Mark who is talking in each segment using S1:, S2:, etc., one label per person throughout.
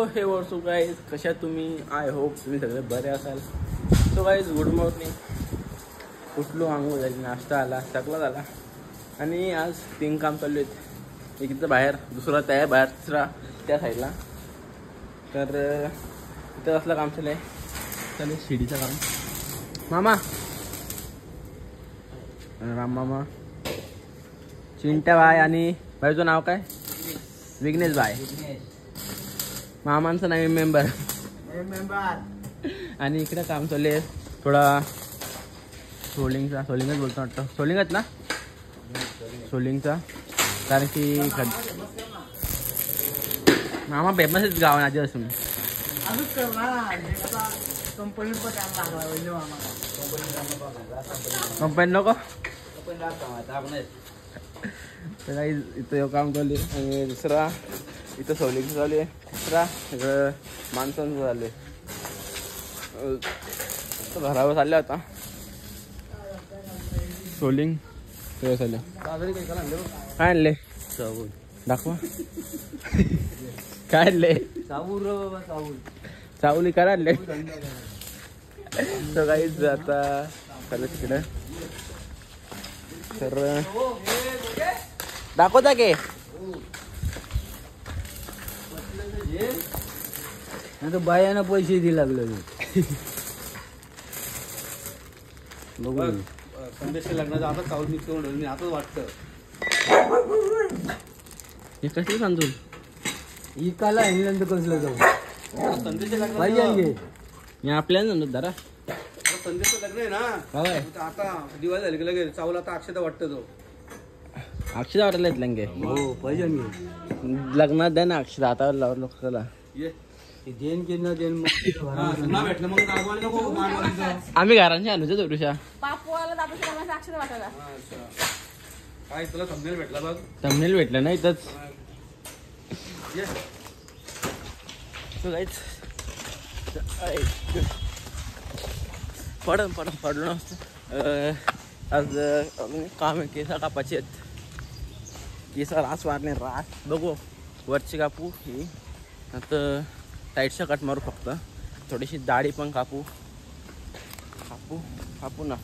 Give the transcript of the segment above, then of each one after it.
S1: हे वर्षो गाईज, कशा तुम्ही? आय होप तुम्ही सगळे बरे असाल. So guys, good morning. उठलो, आंघोळ झाली, नाश्ता आला, सगळं झाला आणि आज 3 काम चालू आहेत. एक इथं बाहेर, दुसरा त्या बाहेर, तिसरा त्या साईडला. तर इथं असलं काम चालू आहे. चालेल शिडीचं काम. मामा, राम मामा, चिंट्या बाय आणि बाईचं नाव काय? विघ्नेश बाय. मामांचं नवीन मेंबर. आणि इकडे काम चालू आहे थोडा सोलिंगच बोलतो वाटतं. सोलिंगच ना, सोलिंगचा. कारण की मामा फेमसच गाव आधी असून. कंपनी नको तर काही इथं काम चालू आहे. आणि दुसरा इथं सोलिंग चालू आहे. तिसरा इकडं माणसांचं चालू आहे. घरावर चालले आता सोलिंग चालू. काय आणले? साबून दाखवा. काय आणले? सावली काय आणले? तर काहीच आता चालू तिकडं. तर दाखवता के
S2: बायाना पैसे दे लागले.
S3: संदेश लग्नाचं आता चावल मिक्स करून मी आताच वाटतं.
S1: हे कसले सांगतो
S2: इकाला इंग्लंड कसलं जाऊ
S3: संदेश लग्न
S2: पाहिजे.
S1: मी आपल्याला म्हणतो जरा
S3: संदेशचं लग्न आहे ना.
S1: काय
S3: आता दिवाळी झाली की लगेच चावला आता अक्षता वाटतं तो.
S1: अक्षदा वाटायला येत लंगे.
S2: हो पाहिजे.
S1: लग्नात द्या ना अक्षदा. आता लावर लोकांना
S3: ये
S2: देन की न देन
S3: भेटलं मग रागवायला नको मानवाचं.
S1: आम्ही घरांची आणूच दरुषा.
S3: काय तुला थंबनेल भेटला बघ.
S1: थंबनेल भेटलं ना इथंच. पडलो नसतं. आज काम आहे केसा कापाची आहेत. केसा रास वारणे रास बघू. वरची कापू ही आता टाईटचा कट मारू फक्त. थोडीशी दाढी पण कापू ना.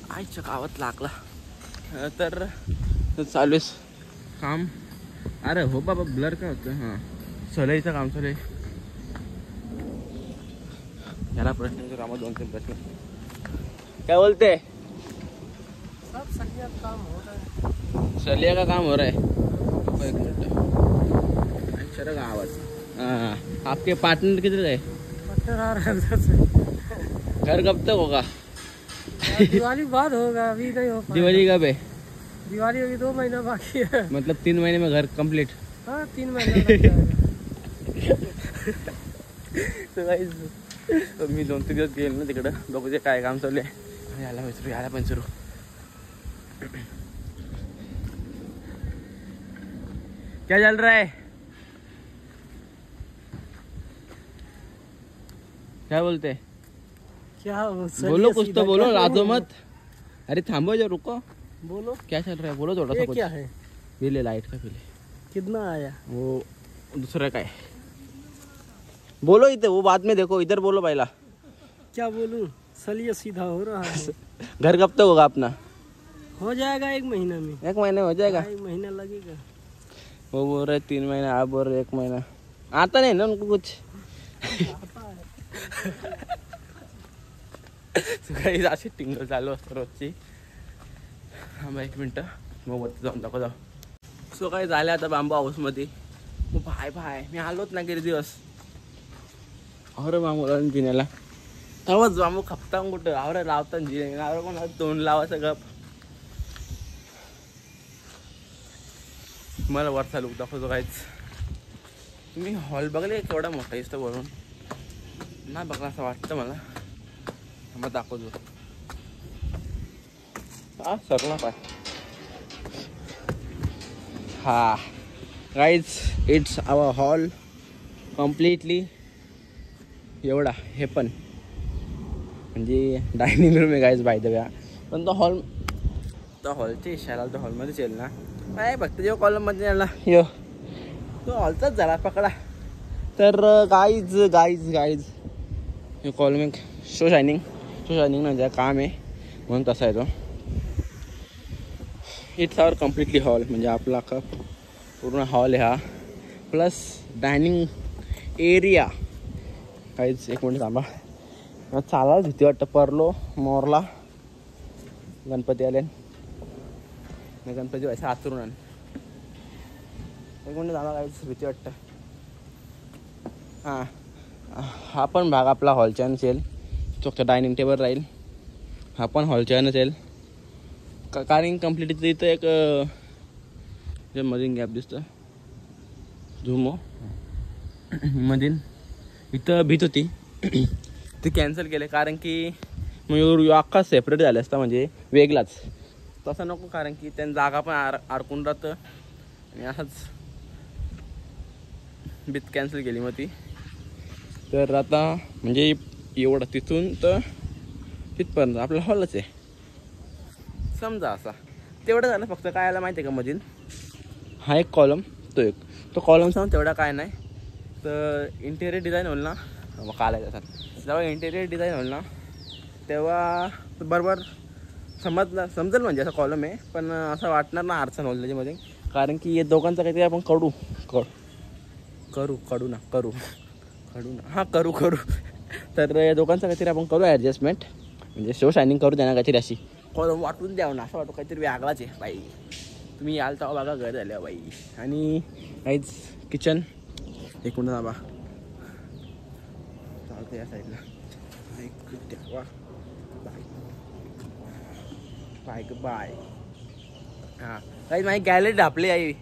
S1: आईच्या गावात लागला तर चालू काम. अरे हो बाबा ब्लर काय होतं. हां सलईचं काम चालू आहे. याला प्रश्न विचारू आम्हाला 2-3 प्रश्न. क्या बोलते? सलिया का काम हो रहा है. अच्छा आवाज. आपके पार्टनर किधर गए? घर कब तक होगा?
S2: दिवाली बाद होगा, अभी नहीं हो पाएगा.
S1: दिवाली कब है?
S2: दिवाली अभी 2 महीना बाकी है.
S1: मतलब 3 महीने में घर कंप्लीट.
S2: हाँ 3 महीने.
S1: तर मी 2-3 दिवस गेलो ना तिकडं. बघू दे काय काम चालू आहे. याला पण सुरू. क्या चल रहा है? क्या बोलते?
S2: क्या
S1: बोलो कुछ तो बोलो. राजो मत. अरे थांबो जो रुको.
S2: बोलो
S1: क्या चल रहा है? बोलो थोड़ा सा कुछ.
S2: क्या है?
S1: बिल लाइट का बिल.
S2: कितना आया?
S1: वो दूसरा का है. बोलो इधर. वो बाद में देखो. इधर बोलो पहला.
S2: क्या बोलूं? चलिए सीधा हो रहा है.
S1: घर कब तक होगा अपना?
S2: हो जाएगा 1 महीना में.
S1: 1 महीने हो जाएगा.
S2: 1 महीना लगेगा.
S1: वो बोल रहे 3 महीने. आप बोल रहे 1 महीना. आता नहीं ना उनको कुछ. काही अशी टिंगल चालू असतं रोजची. हा 1 मिनटं मग वरती जाऊन दाखव. सो काही झालं आता बांबू हाऊसमध्ये. मग भाय मी आलोच ना किती दिवस. अरे बांबू लावून जिण्याला तेव्हाच बांबू खपता कुठं. आवरे लावतात जिने. आवरे कोण तोंड लावायचं गप. मला वर चालू दाखवतो काहीच. तुम्ही हॉल बघले केवढा मोठा इथं वरून ना बघा असं वाटतं मला. मग दाखवतो. हा सरला पाय. हा guys it's our hall completely. एवढा हे पण म्हणजे डायनिंग रूम आहे गाईज बाय द वे. पण तो हॉलच्या इशारा तो हॉलमध्येच येईल ना. काय फक्त जेव्हा कॉलममध्ये आला यो तो हॉलचाच झाला पकडा. तर गाईज हे कॉलम एक शो शायनिंग म्हणजे काम आहे म्हणून तसा आहे तो. इट्स आवर कम्प्लिटली हॉल, म्हणजे आपला का पूर्ण हॉल आहे हा, प्लस डायनिंग एरिया. काहीच एक मिनिट थांबा, चालायला भीती वाटतं. परलो मोरला गणपती आले, गणपती व्हायचं आतरून आण. एक मिनिट थांबा, काहीच भीती वाटतं. हा पण भाग आपला हॉलच्या नसेल, फक्त डायनिंग टेबल राहील. हा पण हॉलच्या नसेल कारण कम्प्लीट इथं एक जे मधीन गॅप दिसतं झुमो मधीन, इथं भीत होती ती कॅन्सल केले कारण की मयूर अख्खा सेपरेट झाला असता, म्हणजे वेगळाच. तसं नको कारण की त्यांनी जागा पण अडकून राहतं आणि असंच भीत कॅन्सल केली मग ती. तर आता म्हणजे एवढं तिथून तर तिथपर्यंत आपला हॉलच आहे समजा. असा तेवढं झालं. फक्त काय आला माहिती आहे का, मधील हा एक कॉलम, तो कॉलम सांग तेवढा काय नाही. तर इंटेरियर डिझाईन होईल ना, मग काय जेव्हा इंटेरियर डिझाईन होईल ना तेव्हा बरोबर समजेल म्हणजे असा कॉलम आहे. पण असं वाटणार ना अडचण होईल त्याच्यामध्ये, कारण की या दोघांचं काहीतरी आपण करू तर या दोघांचं काहीतरी आपण करू ॲडजस्टमेंट, म्हणजे शो शायनिंग करू त्यांना काहीतरी अशी कॉलम वाटून द्यावं ना, असं वाटू काहीतरी वेगळाच आहे बाई. तुम्ही याल तेव्हा बघा घर झाल्या बाई. आणि काहीच किचन एक मिनिट बाबा चालतं या साईडला बाय. हां काहीच माझी गॅलरी ढापली आई,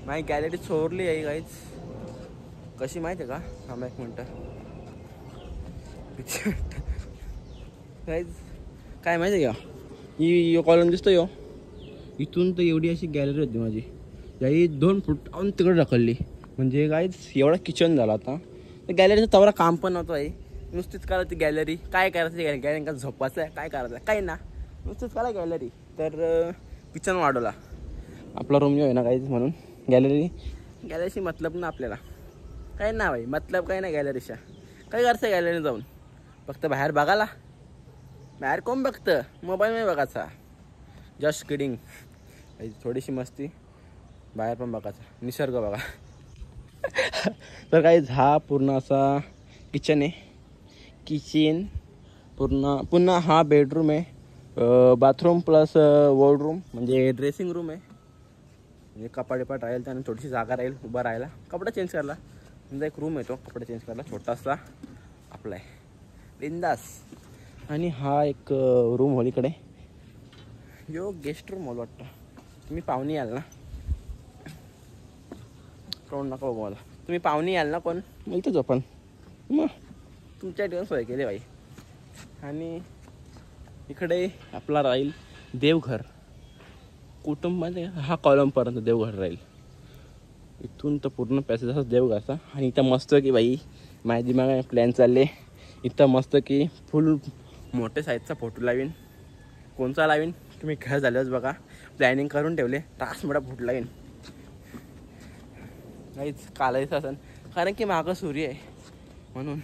S1: माझी गॅलरी चोरली आहे काहीच. कशी माहिती आहे का, थांबा एक मिनटं. काहीच काय माहिती आहे का, ही कॉलम दिसतो यो, इथून तर एवढी अशी गॅलरी होती माझी, याही 2 फूट आणून तिकडे ढकलली. म्हणजे काहीच एवढा किचन झाला आता. तर गॅलरीचं तेवढा काम पण नव्हतं आहे, नुसतीच करायची गॅलरी. काय करायचं गॅलरी का झोपायचं आहे, काय करायचं काही ना, नुसतीच करा गॅलरी. तर किचन वाढवला आपला रूम जो आहे ना काहीच, म्हणून गॅलरीशी मतलब ना आपल्याला काही ना भाई, मतलब काही नाही गॅलरीच्या. काय करायचं गॅलरी जाऊन, फक्त बाहेर बघायला. बाहेर कोण बघतं, मोबाईलमध्ये बघायचा. जस्ट किडिंग, थोडीशी मस्ती. बाहेर पण बघायचा, निसर्ग बघा. तर काही हा पूर्ण असा किचन आहे. किचन पुन्हा हा बेडरूम आहे, बाथरूम प्लस वॉर्डरूम, म्हणजे ड्रेसिंग रूम आहे. म्हणजे कपाडेपाट राहील, त्याने थोडीशी जागा राहील उभा राहायला, कपडा चेंज करायला. म्हणजे एक रूम येतो कपडे चेंज करायला, छोटासा आपला आहे बिंदास. आणि हा एक रूम हॉल इकडे, यो गेस्ट रूम हॉल वाटतं. तुम्ही पाहुणे याल ना, कोण नका बघू मला, तुम्ही पाहुणे याल ना कोण मिळतोच आपण, मग तुमच्या ठिकाणी सोय केली बाई. आणि इकडे आपला राहील देवघर, कुटुंबाने हा कॉलमपर्यंत देवघर राहील. इथून तर पूर्ण पॅसेज असाच देवघरचा. आणि इथं मस्त की बाई माझ्या दिमागात प्लॅन चालले, इथं मस्त की फुल मोठे साईजचा फोटो लावीन. कोणचा लावीन तुम्ही घर झाल्यावर बघा, प्लॅनिंग करून ठेवले. तास मोठा फोटो लावीन काहीच कालायचं असं, कारण की मागं सूर्य आहे म्हणून.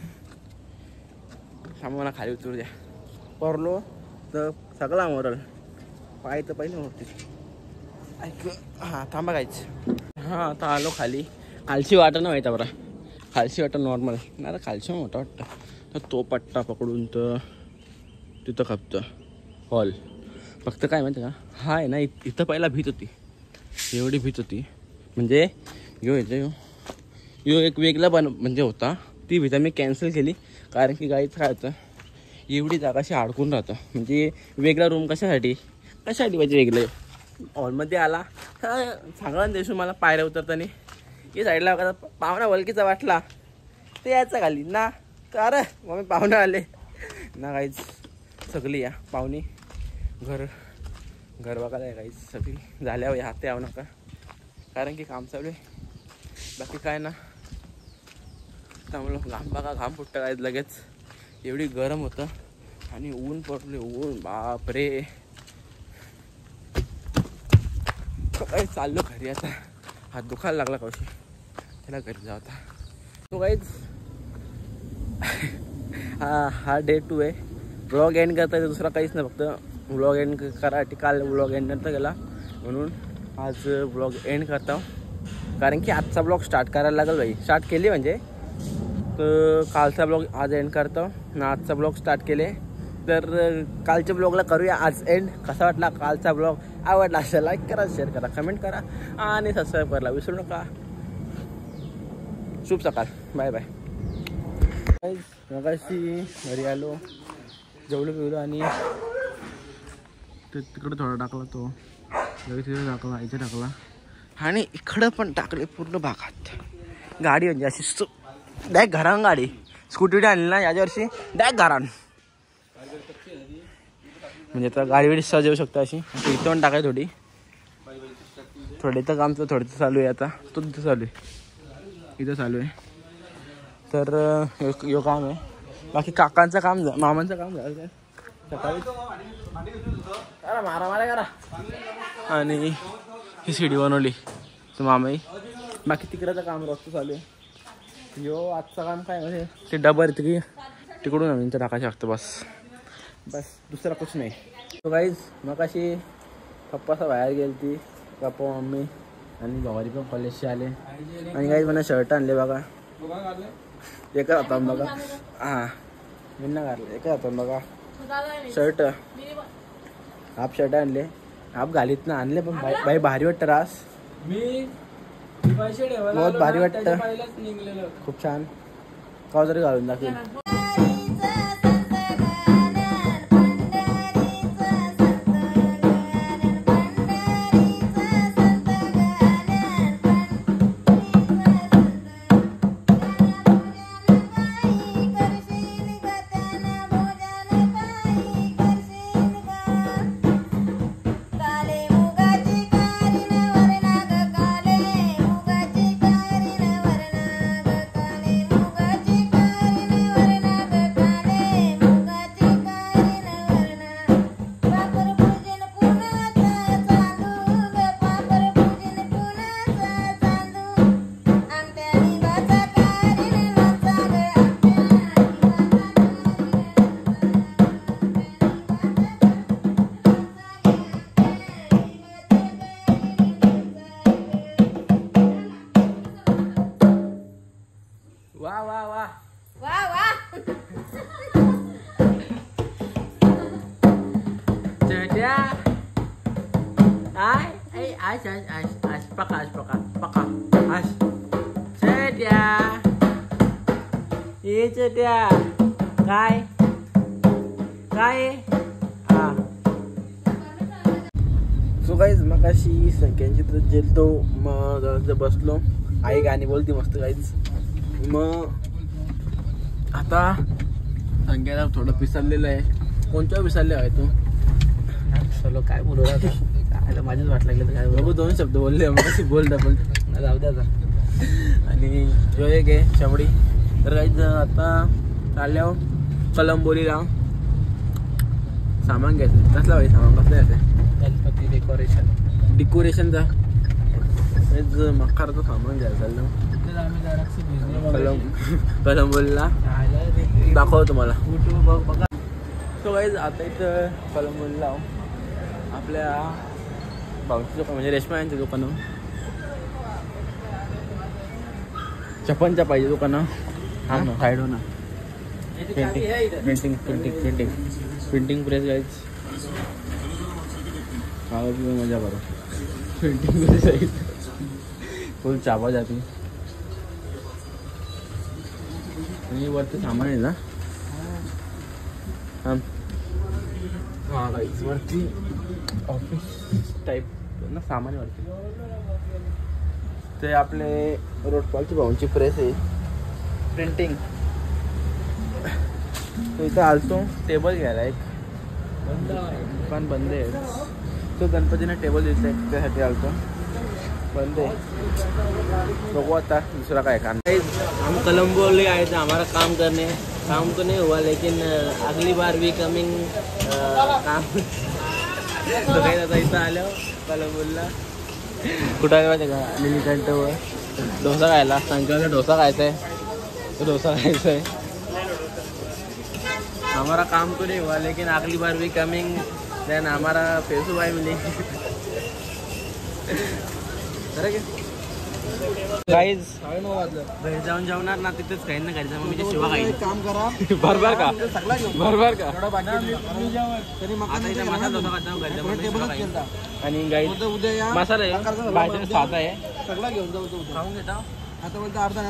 S1: थांबवना खाली उतरू द्या, परलो तर सगळा मोरल पाय तर पहिले मोठते. ऐक हां थांबा काहीच. हां आता आलो खाली. खालची वाटा ना माहिती बरं, खालची वाटा नॉर्मल नाही तर खालची मोठा वाटतं. तर तो पट्टा पकडून तर तिथं खपतं हॉल. फक्त काय माहिती का, हा आहे ना इथं पहिला भीत होती, एवढी भीत होती. म्हणजे यो एक वेगळा म्हणजे होता, ती भीत मी कॅन्सल केली. कारण की गाईच काय होतं, एवढी जागा अशी अडकून राहतं. म्हणजे वेगळा रूम कशासाठी पाहिजे वेगळं. हॉलमध्ये आला तर सांगा देशू मला पायऱ्या उतरताना या साईडला पाहुणा वलकीचा वाटला ते यायचं खाली ना, तर अरे मग मी पाहुणे आले ना काहीच. सगळी या पाहुणी घर बघायला काहीच सगळी झाल्यावर हाते यावं नका, कारण की काम चालू आहे. बाकी काय ना, त्यामुळं घाम बघा, घाम फुटतं काय लगेच, एवढी गरम होतं. आणि ऊन पडले, ऊन बापरे. काय चाललो घरी आता, हात दुखायला लागला कशी. त्याला घरी जाऊ आता. तो काहीच हा डे 2 आहे. व्लॉग एंड करता येतं, दुसरा काहीच नाही, फक्त व्लॉग एंड करायसाठी काल व्लॉग एंड नंतर गेला म्हणून आज व्लॉग एंड करता. कारण की आजचा ब्लॉग स्टार्ट करायला लागेल भाई. स्टार्ट केली म्हणजे तर कालचा ब्लॉग आज एंड करतो ना, आजचा ब्लॉग स्टार्ट केले तर कालच्या ब्लॉगला करूया आज एंड. कसा वाटला कालचा ब्लॉग? आवडला असेल लाईक करा, शेअर करा, कमेंट करा आणि सबस्क्राईब करायला विसरू नका. शुभ सकाळ, बाय बाय. मगाशी घरी आलो, जेवलो पिवलो आणि तिकडं थोडा टाकला, तो तिथे टाकला, इथे टाकला आणि इकडं पण टाकले पूर्ण भागात. गाडी म्हणजे अशी डायरेक्ट घरान गाडी. स्कूटी आणली ना याच्या वर्षी, डायरेक्ट घरान. म्हणजे आता गाडी वेळी सहज येऊ शकता अशी. इथं पण टाकाय थोडी तर काम तर थोडं चालू आहे आता. तो तिथं चालू आहे, इथं चालू आहे. तर यो काम आहे. बाकी काकांचं काम मामांचं काम झालं काय सकाळी करा, मारा करा. आणि ही सीडी बनवली तर मामाई. बाकी तिकडचं काम रोजचं चालू आहे. यो आजचं काम काय म्हणजे ते डबर की तिकडून आम्ही इथं टाकायचं लागतं बस दुसरा कुछ नाही. तो काहीच मग अशी पप्पाचा बाहेर गेली ती, पप्पा मम्मी आणि भावारी पण कॉलेजचे आले. आणि काही मला शर्ट आणले बघा, एकच होता बघा. हां मी ना घातलं, एकच होता बघा शर्ट. हाफ शर्ट आणले, हाफ घालीत ना आणले पण बाई भारी वाटतं. रास मी बहुत भारी वाटतं, खूप छान. का तरी घालून दाखवेल. वा वा वा
S4: वा वा.
S1: चट्या आय आज पका आज चट्या ये चट्या काय हा. सो गाईज मगाशी संख्यांची तर जेलतो, मग जरा बसलो. आई गाणी बोलती मस्त गाईज. मग आता संख्याला थोडं पिसाळलेलं आहे. कोणत्या पिसाळले आहे तू? चलो काय बोलू आता, काय माझ्याच वाट लागलं तर काय बोलू. 2 शब्द बोलले मग बोल डबल जाऊ द्या आता. आणि जो एक आहे शबडी. तर काहीच आता चालल्यावर कलंबोलीला सामान घ्यायचं. कसला भाई सामान कसलं घ्यायचं? गणपती डेकोरेशनचा मक्कारचं सामान घ्यायचं चाललं कलंबोलीला. दाखव तुम्हाला. सो गाईज आता इथं कलंबोलीला आपल्या भाऊची दुकान म्हणजे रेशमा यांचं दुकानं, चपनच्या पाहिजे दुकानं. हा ना साईड हो ना. Printing press guys. मजा करो. प्रिंटिंग प्रेस फुल चाबा जाती. आणि वरती सामान आहे ना. हां गाईज वरती ऑफिस टाईप ना सामान वरती. ते आपले रोडपालची भाऊंची प्रेस आहे प्रिंटिंग. तो इथं आलतो टेबल घ्यायला. एक दुकान बंद आहे. तो गणपतीने टेबल दिलं आहे त्यासाठी आलतो. बंद आहे. बघू आता दूसरा काय काम. हम कलंबोली आए थे हमारा काम करने. काम तो नहीं हुआ लेकिन अगली बार भी कमिंग काम. तो काही आता इथं आल्यावर कलंबोलीला कुठं आहे माहिती का? मिलिटंटवर डोसा खायला. संक्रांत डोसा खायचा आहे. तो डोसा खायचा है. हमारा काम तो नहीं हुआ लेकिन अगली बार भी कमिंग. देन हमारा फेसू भाई मिली. गाईज घरी जाऊन जेवणार ना तिथेच खाईन ना. घरच्या मम्मीच्या शिवा खाईन.
S3: काम करा
S1: बरोबर का?
S3: सगळा घेऊन
S1: बरोबर का?
S3: तरी
S1: आता इथे मसाला डोसा खाता घरच्या मम्मीच्या शिवा खाईन.
S3: केला
S1: आणि गाईज
S3: उद्या या
S1: मसाला आहे बाहेर साधा आहे.
S3: सगळा घेऊन जाऊ
S1: खाऊन घेता.
S3: आता बोलतो अर्धा